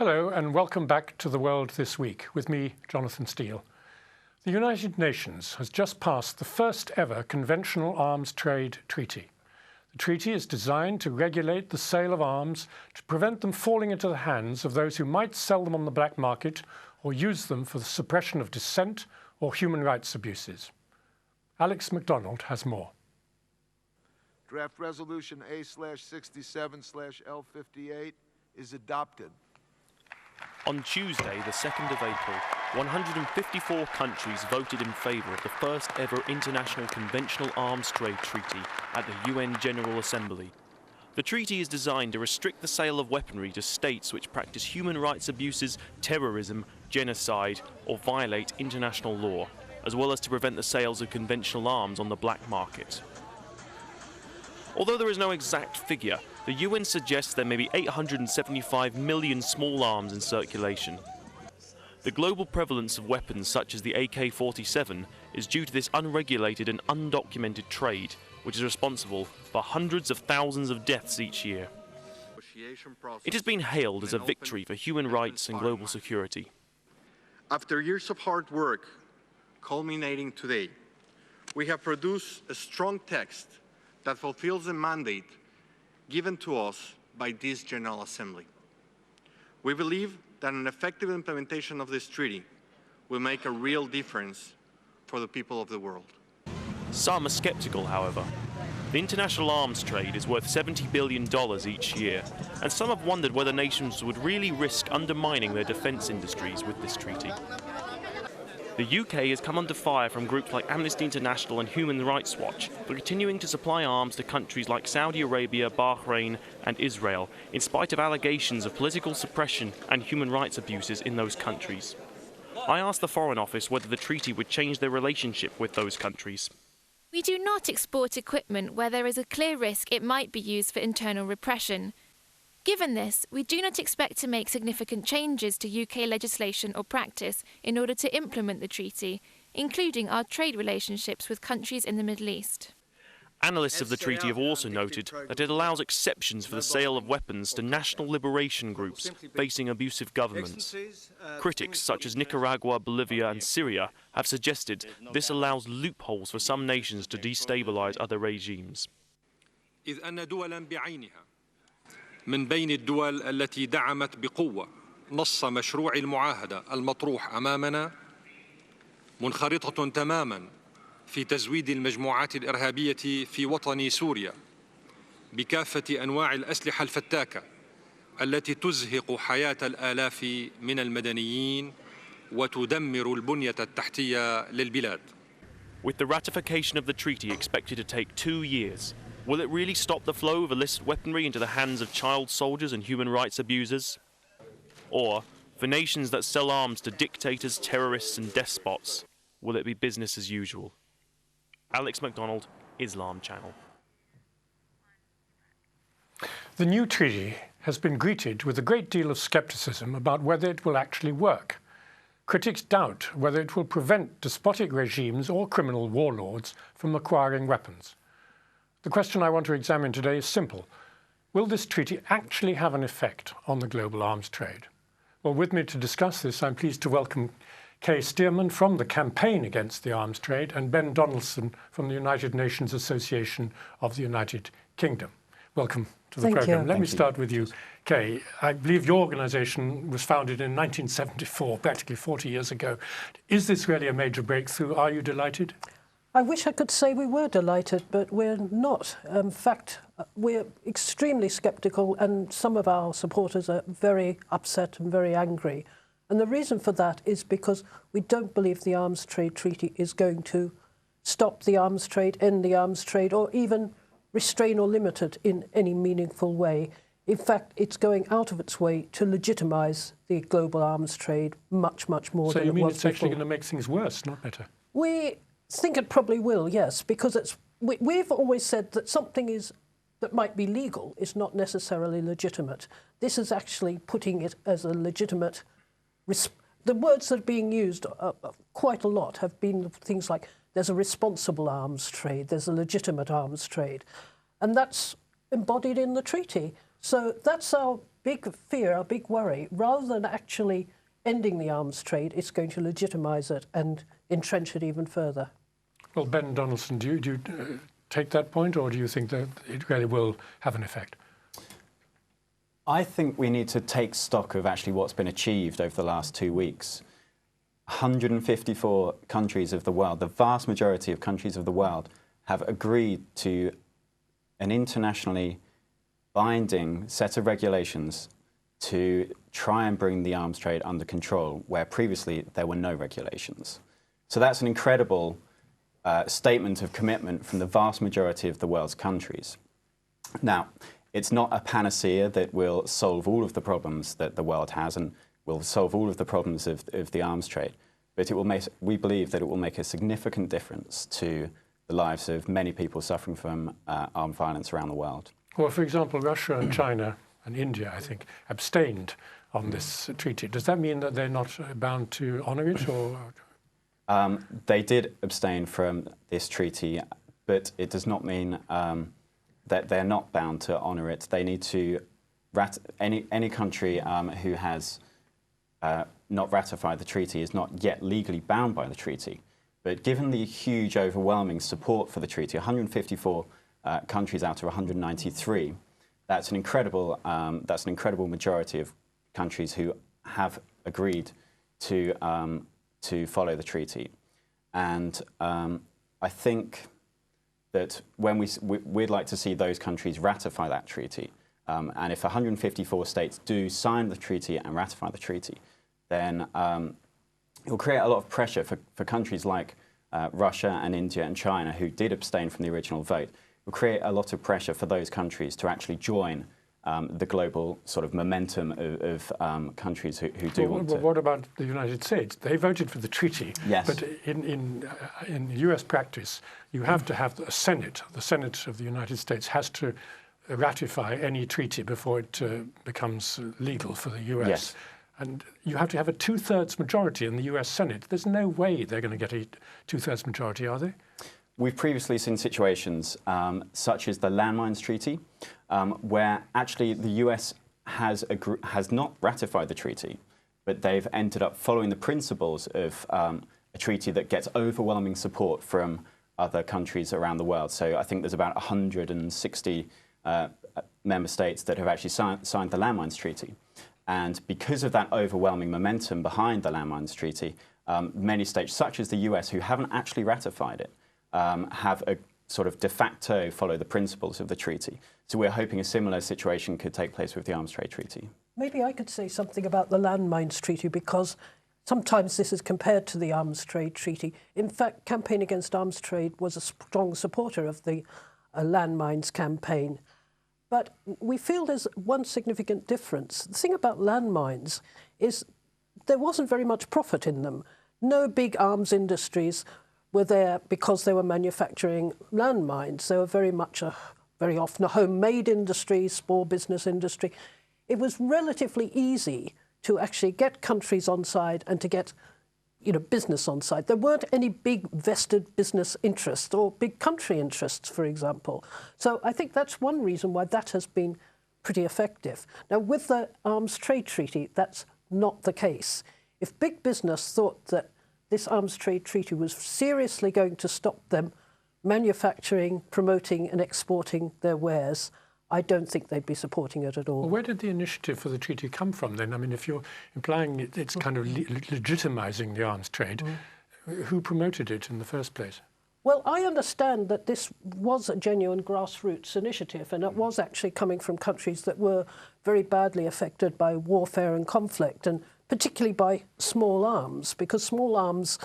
Hello and welcome back to The World This Week with me, Jonathan Steele. The United Nations has just passed the first ever conventional arms trade treaty. The treaty is designed to regulate the sale of arms to prevent them falling into the hands of those who might sell them on the black market or use them for the suppression of dissent or human rights abuses. Alex MacDonald has more. Draft Resolution A/67/L58 is adopted. On Tuesday, the 2nd of April, 154 countries voted in favour of the first ever international conventional arms trade treaty at the UN General Assembly. The treaty is designed to restrict the sale of weaponry to states which practice human rights abuses, terrorism, genocide, or violate international law, as well as to prevent the sales of conventional arms on the black market. Although there is no exact figure, the UN suggests there may be 875 million small arms in circulation. The global prevalence of weapons such as the AK-47 is due to this unregulated and undocumented trade, which is responsible for hundreds of thousands of deaths each year. It has been hailed as a victory for human rights and global security. After years of hard work, culminating today, we have produced a strong text that fulfills the mandate given to us by this General Assembly. We believe that an effective implementation of this treaty will make a real difference for the people of the world. Some are sceptical, however. The international arms trade is worth $70 billion each year, and some have wondered whether nations would really risk undermining their defence industries with this treaty. The UK has come under fire from groups like Amnesty International and Human Rights Watch for continuing to supply arms to countries like Saudi Arabia, Bahrain and Israel, in spite of allegations of political suppression and human rights abuses in those countries. I asked the Foreign Office whether the treaty would change their relationship with those countries. We do not export equipment where there is a clear risk it might be used for internal repression. Given this, we do not expect to make significant changes to UK legislation or practice in order to implement the treaty, including our trade relationships with countries in the Middle East. Analysts of the treaty have also noted that it allows exceptions for the sale of weapons to national liberation groups facing abusive governments. Critics such as Nicaragua, Bolivia and Syria have suggested this allows loopholes for some nations to destabilise other regimes. من بين الدول التي دعمت بقوة نص مشروع المعاهدة المطروح أمامنا منخرطة تماما في تزويد المجموعات الإرهابية في وطن سوريا بكافة أنواع الأسلحة الفتاكة التي تزهق حياة الآلاف من المدنيين وتدمر البنية التحتية للبلاد. With the ratification of the treaty expected to take 2 years, will it really stop the flow of illicit weaponry into the hands of child soldiers and human rights abusers? Or, for nations that sell arms to dictators, terrorists and despots, will it be business as usual? Alex MacDonald, Islam Channel. The new treaty has been greeted with a great deal of scepticism about whether it will actually work. Critics doubt whether it will prevent despotic regimes or criminal warlords from acquiring weapons. The question I want to examine today is simple. Will this treaty actually have an effect on the global arms trade? Well, with me to discuss this, I'm pleased to welcome Kaye Stearman from the Campaign Against the Arms Trade and Ben Donaldson from the United Nations Association of the United Kingdom. Welcome to the programme. Let me start with you, Kaye. I believe your organisation was founded in 1974, practically 40 years ago. Is this really a major breakthrough? Are you delighted? I wish I could say we were delighted, but we're not. In fact, we're extremely sceptical, and some of our supporters are very upset and very angry. And the reason for that is because we don't believe the Arms Trade Treaty is going to stop the arms trade, end the arms trade, or even restrain or limit it in any meaningful way. In fact, it's going out of its way to legitimise the global arms trade much, much more than it was before. So you mean it's actually going to make things worse, not better? We think it probably will, yes, because we've always said that something that might be legal is not necessarily legitimate. This is actually putting it as a legitimate. The words that are being used quite a lot have been things like there's a responsible arms trade, there's a legitimate arms trade, and that's embodied in the treaty. So that's our big fear, our big worry, rather than actually ending the arms trade, it's going to legitimise it and entrench it even further. Well, Ben Donaldson, do you take that point, or do you think that it really will have an effect? I think we need to take stock of actually what's been achieved over the last 2 weeks. 154 countries of the world, the vast majority of countries of the world, have agreed to an internationally binding set of regulations to try and bring the arms trade under control, where previously there were no regulations. So that's an incredible statement of commitment from the vast majority of the world's countries. Now, it's not a panacea that will solve all of the problems that the world has and will solve all of the problems of the arms trade, but it will we believe that it will make a significant difference to the lives of many people suffering from armed violence around the world. Well, for example, Russia and China and India, I think, abstained on this treaty. Does that mean that they're not bound to honour it, or...? They did abstain from this treaty, but it does not mean that they're not bound to honour it. They need to any country who has not ratified the treaty is not yet legally bound by the treaty. But given the huge, overwhelming support for the treaty, 154 countries out of 193, that's an incredible majority of countries who have agreed to follow the treaty. And I think that when we'd like to see those countries ratify that treaty. And if 154 states do sign the treaty and ratify the treaty, then it will create a lot of pressure for countries like Russia and India and China, who did abstain from the original vote. It will create a lot of pressure for those countries to actually join the global sort of momentum of countries who do want to. Well, what about the United States? They voted for the treaty, yes. But in US practice, you have to have a Senate. The Senate of the United States has to ratify any treaty before it becomes legal for the US. Yes. And you have to have a two-thirds majority in the US Senate. There's no way they're going to get a two-thirds majority, are they? We've previously seen situations such as the Landmines Treaty, where actually the US has not ratified the treaty, but they've ended up following the principles of a treaty that gets overwhelming support from other countries around the world. So I think there's about 160 member states that have actually signed the Landmines Treaty. And because of that overwhelming momentum behind the Landmines Treaty, many states, such as the US, who haven't actually ratified it, have a sort of de facto follow the principles of the treaty. So we're hoping a similar situation could take place with the Arms Trade Treaty. Maybe I could say something about the Landmines Treaty, because sometimes this is compared to the Arms Trade Treaty. In fact, Campaign Against Arms Trade was a strong supporter of the landmines campaign. But we feel there's one significant difference. The thing about landmines is there wasn't very much profit in them. No big arms industries were there because they were manufacturing landmines. They were very often a homemade industry, small business industry. It was relatively easy to actually get countries on side and to get business on side. There weren't any big vested business interests or big country interests, for example. So I think that's one reason why that has been pretty effective. Now, with the Arms Trade Treaty, that's not the case. If big business thought that this Arms Trade Treaty was seriously going to stop them manufacturing, promoting and exporting their wares, I don't think they'd be supporting it at all. Well, where did the initiative for the treaty come from then? I mean, if you're implying it's kind of legitimising the arms trade, who promoted it in the first place? Well, I understand that this was a genuine grassroots initiative, and it was actually coming from countries that were very badly affected by warfare and conflict, and particularly by small arms, because small arms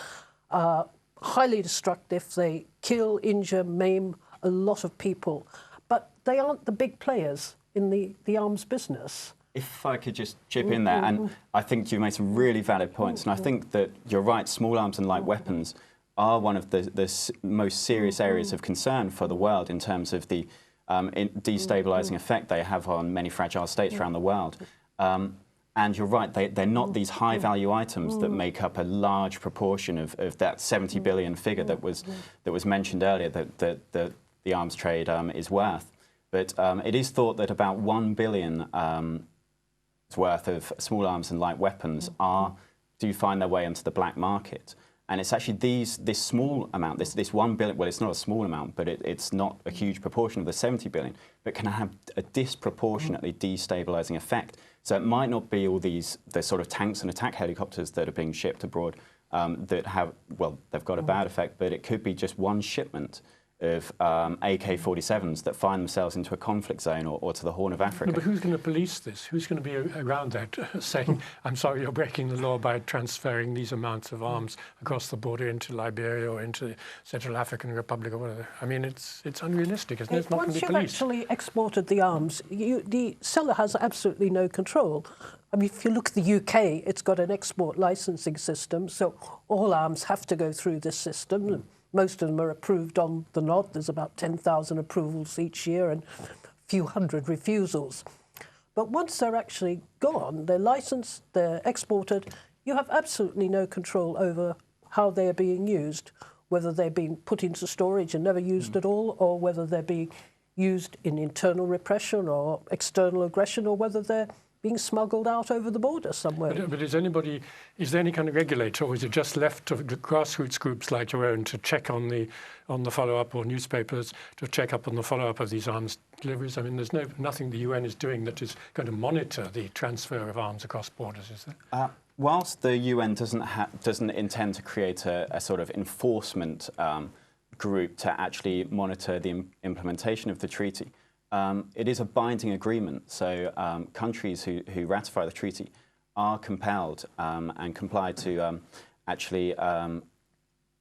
are highly destructive. They kill, injure, maim a lot of people. But they aren't the big players in the arms business. If I could just chip in there, and I think you made some really valid points, and I think that you're right, small arms and light weapons are one of the most serious areas of concern for the world in terms of the destabilising effect they have on many fragile states around the world. And you're right, they're not these high-value items that make up a large proportion of that 70 billion figure that was mentioned earlier that the arms trade is worth. But it is thought that about 1 billion worth of small arms and light weapons do find their way into the black market. And it's actually this small amount, this 1 billion, well, it's not a small amount, but it's not a huge proportion of the 70 billion, but can have a disproportionately destabilizing effect. So it might not be all the sort of tanks and attack helicopters that are being shipped abroad that have, well, they've got a bad effect, but it could be just one shipment of AK-47s that find themselves into a conflict zone or to the Horn of Africa. No, but who's going to police this? Who's going to be around that saying, I'm sorry, you're breaking the law by transferring these amounts of arms across the border into Liberia or into Central African Republic or whatever? I mean, it's unrealistic, isn't it? It's not going to be policed. Once you've actually exported the arms, the seller has absolutely no control. I mean, if you look at the UK, it's got an export licensing system, so all arms have to go through this system. Most of them are approved on the nod. There's about 10,000 approvals each year and a few hundred refusals. But once they're actually gone, they're licensed, they're exported, you have absolutely no control over how they are being used, whether they're being put into storage and never used at all, or whether they're being used in internal repression or external aggression, or whether they're being smuggled out over the border somewhere. But is there any kind of regulator, or is it just left to grassroots groups like your own to check on the follow-up, or newspapers to check up on the follow-up of these arms deliveries? I mean, there's nothing the UN is doing that is going to monitor the transfer of arms across borders, is there? Whilst the UN doesn't intend to create a sort of enforcement group to actually monitor the implementation of the treaty, it is a binding agreement, so countries who ratify the treaty are compelled and comply to actually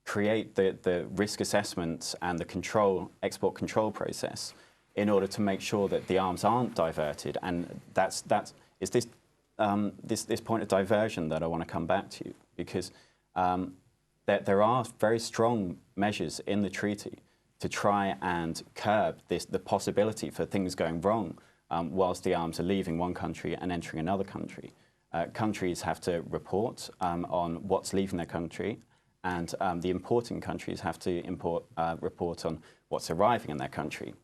create the risk assessments and the export control process in order to make sure that the arms aren't diverted. And it's this point of diversion that I want to come back to, because there are very strong measures in the treaty to try and curb the possibility for things going wrong whilst the arms are leaving one country and entering another country. Countries have to report on what's leaving their country, and the importing countries have to report on what's arriving in their country.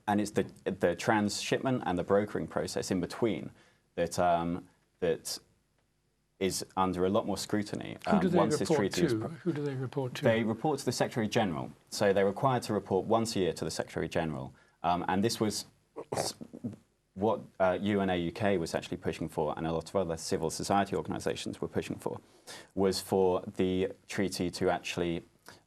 And it's the transshipment and the brokering process in between that is under a lot more scrutiny once this treaty is... Who do they report to? They report to the Secretary-General. So they're required to report once a year to the Secretary-General. And this was what UNA UK was actually pushing for, and a lot of other civil society organisations were pushing for, was for the treaty to actually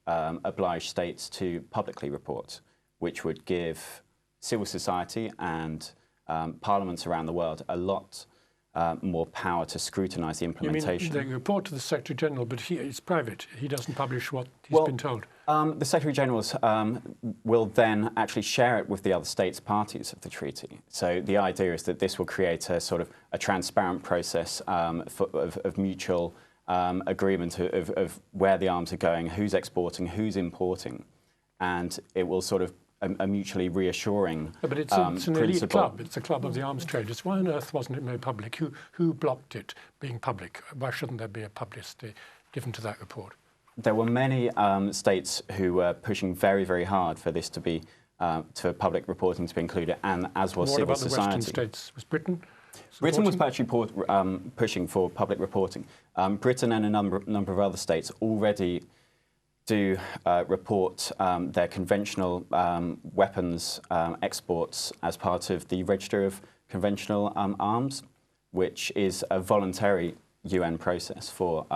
oblige states to publicly report, which would give civil society and parliaments around the world a lot more power to scrutinise the implementation. You mean they report to the Secretary-General, but it's private. He doesn't publish what he's been told. The Secretary-Generals will then actually share it with the other states parties of the treaty. So the idea is that this will create a sort of a transparent process of mutual agreement of where the arms are going, who's exporting, who's importing, and it will sort of a mutually reassuring but it's an elite club. It's a club of the arms traders. Why on earth wasn't it made public? Who blocked it being public? Why shouldn't there be a publicity given to that report? There were many states who were pushing very, very hard for this to be, for public reporting to be included, and as was civil society. What about the Western states? Was Britain supporting? Britain was actually pushing for public reporting. Britain and a number of other states already do report their conventional weapons exports as part of the Register of Conventional Arms, which is a voluntary UN process for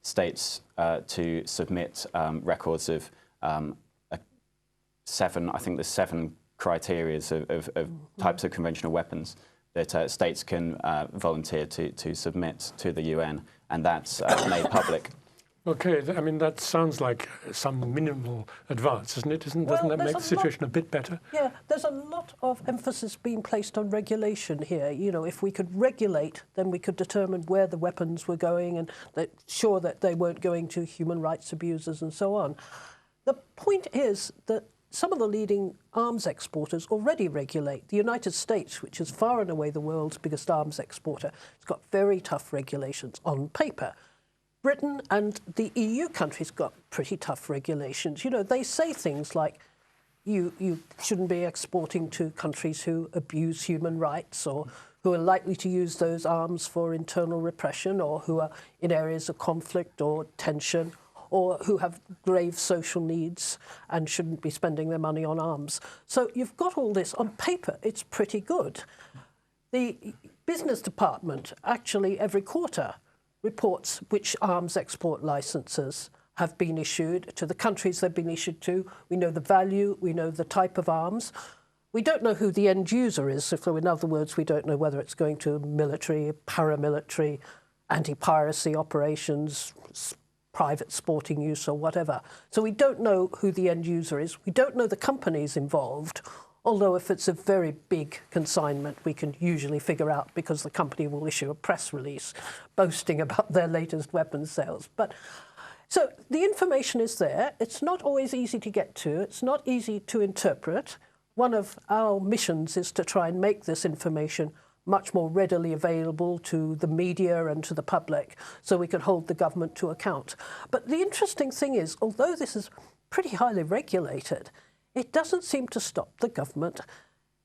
states to submit records of seven criteria of types of conventional weapons that states can volunteer to submit to the UN, and that's made public. Okay, I mean, that sounds like some minimal advance, isn't it? Doesn't that make the situation a bit better? Yeah, there's a lot of emphasis being placed on regulation here. You know, if we could regulate, then we could determine where the weapons were going and ensure that they weren't going to human rights abusers and so on. The point is that some of the leading arms exporters already regulate. The United States, which is far and away the world's biggest arms exporter, has got very tough regulations on paper. Britain and the EU countries got pretty tough regulations. You know, they say things like you shouldn't be exporting to countries who abuse human rights or who are likely to use those arms for internal repression, or who are in areas of conflict or tension, or who have grave social needs and shouldn't be spending their money on arms. So you've got all this. On paper, it's pretty good. The business department actually every quarter reports which arms export licenses have been issued to the countries they've been issued to. We know the value, we know the type of arms. We don't know who the end user is. So in other words, we don't know whether it's going to military, paramilitary, anti-piracy operations, private sporting use or whatever. So we don't know who the end user is. We don't know the companies involved, although if it's a very big consignment, we can usually figure out because the company will issue a press release boasting about their latest weapons sales. So the information is there. It's not always easy to get to. It's not easy to interpret. One of our missions is to try and make this information much more readily available to the media and to the public so we can hold the government to account. But the interesting thing is, although this is pretty highly regulated, it doesn't seem to stop the government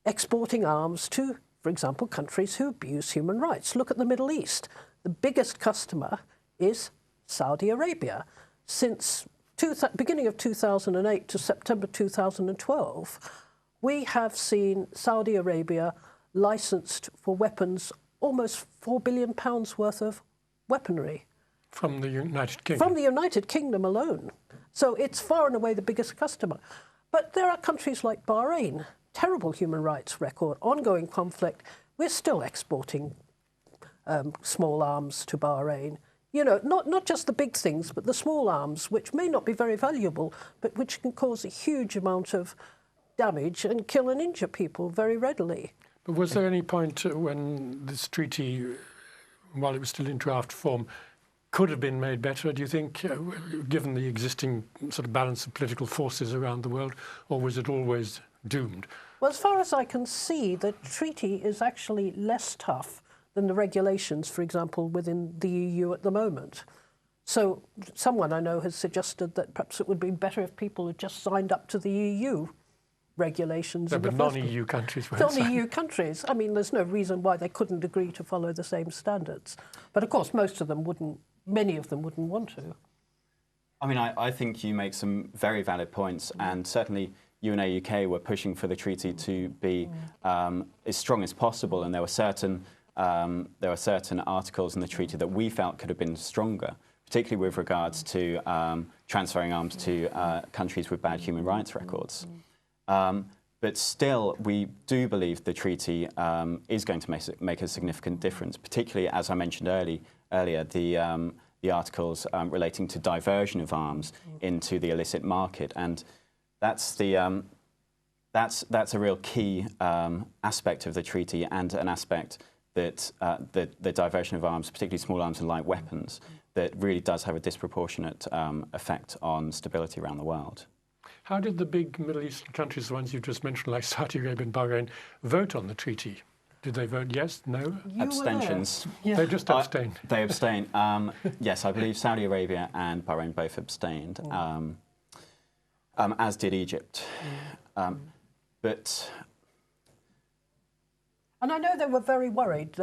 exporting arms to, for example, countries who abuse human rights. Look at the Middle East. The biggest customer is Saudi Arabia. Since beginning of 2008 to September 2012, we have seen Saudi Arabia licensed for weapons almost £4 billion worth of weaponry. From the United Kingdom? From the United Kingdom alone. So it's far and away the biggest customer. But there are countries like Bahrain, terrible human rights record, ongoing conflict. We're still exporting small arms to Bahrain. You know, not just the big things, but the small arms, which may not be very valuable, but which can cause a huge amount of damage and kill and injure people very readily. But was there any point when this treaty, while it was still in draft form, could have been made better, do you think, given the existing sort of balance of political forces around the world, or was it always doomed? Well, as far as I can see, the treaty is actually less tough than the regulations, for example, within the EU at the moment. So someone I know has suggested that perhaps it would be better if people had just signed up to the EU regulations. No, but non-EU countries won't Non-EU countries. I mean, there's no reason why they couldn't agree to follow the same standards. But of course, most of them wouldn't. Many of them wouldn't want to. I mean, I think you make some very valid points, and certainly UNA UK were pushing for the treaty to be as strong as possible, and there were certain articles in the treaty that we felt could have been stronger, particularly with regards to transferring arms to countries with bad human rights records. But still, we do believe the treaty is going to make a significant difference, particularly, as I mentioned earlier, the articles relating to diversion of arms into the illicit market, and that's a real key aspect of the treaty, and an aspect that the diversion of arms, particularly small arms and light weapons, that really does have a disproportionate effect on stability around the world. How did the big Middle Eastern countries, the ones you just mentioned, like Saudi Arabia and Bahrain, vote on the treaty? Did they vote yes, no? Abstentions. Yeah. They just abstained. They abstained. Yes, I believe Saudi Arabia and Bahrain both abstained, as did Egypt. But... And I know they were very worried.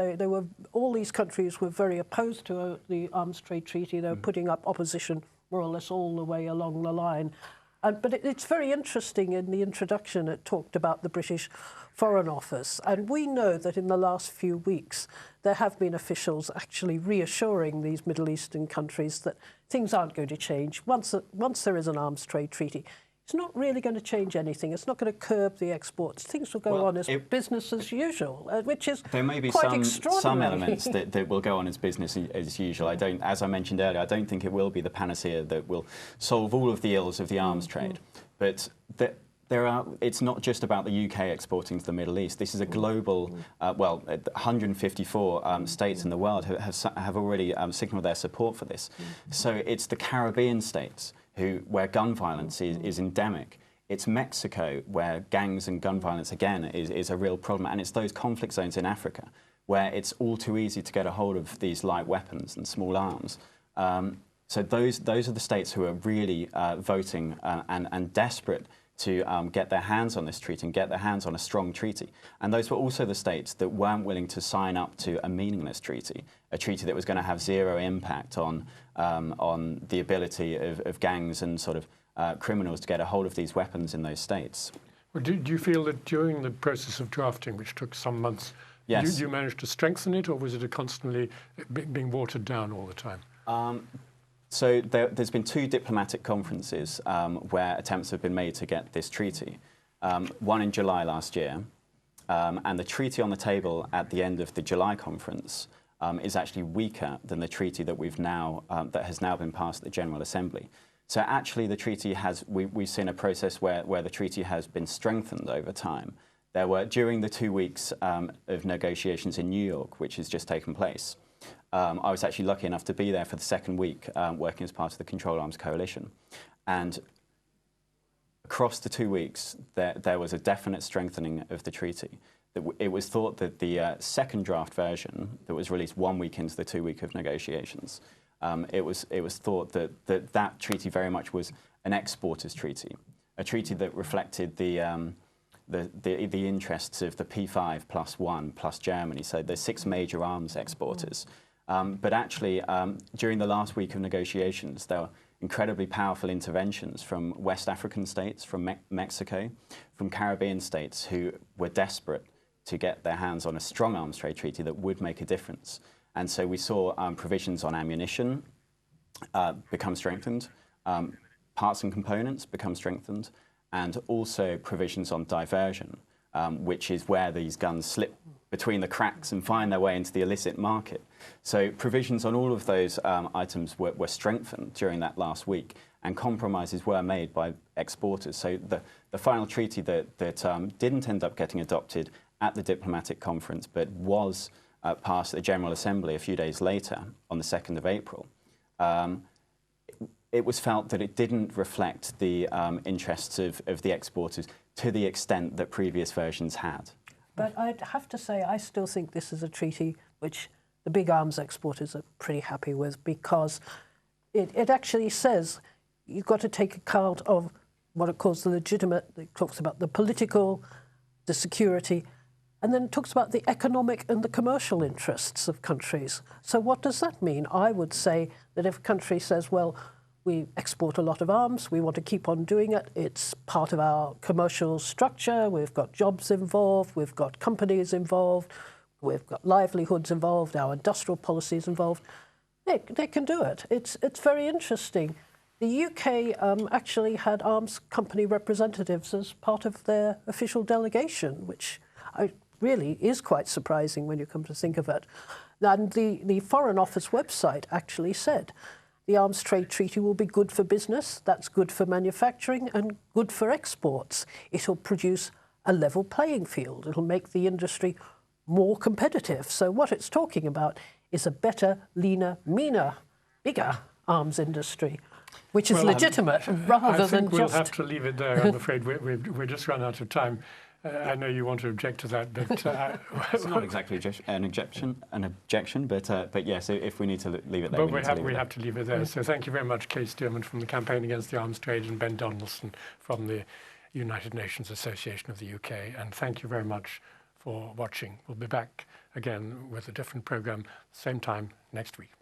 All these countries were very opposed to the arms trade treaty. They were putting up opposition more or less all the way along the line. But it's very interesting. In the introduction, it talked about the British Foreign Office. And we know that in the last few weeks, there have been officials actually reassuring these Middle Eastern countries that things aren't going to change. Once there is an arms trade treaty, it's not really going to change anything. It's not going to curb the exports. Things will go on as business as usual, which is there may be quite some extraordinary. elements that will go on as business as usual. As I mentioned earlier, I don't think it will be the panacea that will solve all of the ills of the arms trade. But it's not just about the UK exporting to the Middle East. This is a global, 154 states in the world have already signalled their support for this. So it's the Caribbean states where gun violence is endemic. It's Mexico, where gangs and gun violence, again, is a real problem. And it's those conflict zones in Africa where it's all too easy to get a hold of these light weapons and small arms. So those are the states who are really voting and desperate to get their hands on this treaty and get their hands on a strong treaty. And those were also the states that weren't willing to sign up to a meaningless treaty, a treaty that was going to have zero impact on the ability of gangs and sort of criminals to get a hold of these weapons in those states. Well, do you feel that during the process of drafting, which took some months, yes, you managed to strengthen it, or was it constantly being watered down all the time? So there's been 2 diplomatic conferences where attempts have been made to get this treaty. One in July last year, and the treaty on the table at the end of the July conference is actually weaker than the treaty that that has now been passed at the General Assembly. So actually the treaty we've seen a process where the treaty has been strengthened over time. There were, during the 2 weeks of negotiations in New York, which has just taken place, I was actually lucky enough to be there for the 2nd week, working as part of the Control Arms Coalition. And across the 2 weeks, there was a definite strengthening of the treaty. It was thought that the 2nd draft version that was released 1 week into the 2 week of negotiations, it was thought that treaty very much was an exporters treaty, a treaty that reflected the interests of the P5 plus 1 plus Germany, so the 6 major arms exporters. But actually, during the last week of negotiations, there were incredibly powerful interventions from West African states, from Mexico, from Caribbean states who were desperate to get their hands on a strong arms trade treaty that would make a difference. And so we saw provisions on ammunition become strengthened, parts and components become strengthened, and also provisions on diversion, which is where these guns slip between the cracks and find their way into the illicit market. So provisions on all of those items were strengthened during that last week, and compromises were made by exporters. So the final treaty that didn't end up getting adopted at the diplomatic conference, but was passed at the General Assembly a few days later, on the 2nd of April, it was felt that it didn't reflect the interests of the exporters to the extent that previous versions had. But I'd have to say I still think this is a treaty which the big arms exporters are pretty happy with, because it actually says you've got to take account of what it calls the legitimate, it talks about the political, the security, and then it talks about the economic and the commercial interests of countries. So what does that mean? I would say that if a country says, well, we export a lot of arms, we want to keep on doing it, it's part of our commercial structure, we've got jobs involved, we've got companies involved, we've got livelihoods involved, our industrial policies involved, they can do it. It's very interesting. The UK actually had arms company representatives as part of their official delegation, which really is quite surprising when you come to think of it. And the Foreign Office website actually said, the arms trade treaty will be good for business, that's good for manufacturing and good for exports. It'll produce a level playing field. It'll make the industry more competitive. So what it's talking about is a better, leaner, meaner, bigger arms industry, which is legitimate rather than just... I think we'll have to leave it there. I'm afraid we're just run out of time. I know you want to object to that, but... it's not exactly an objection, but yes, if we need to leave it there, we have to leave it there. So thank you very much, Kaye Stearman from the Campaign Against the Arms Trade, and Ben Donaldson from the United Nations Association of the UK. And thank you very much for watching. We'll be back again with a different programme, same time next week.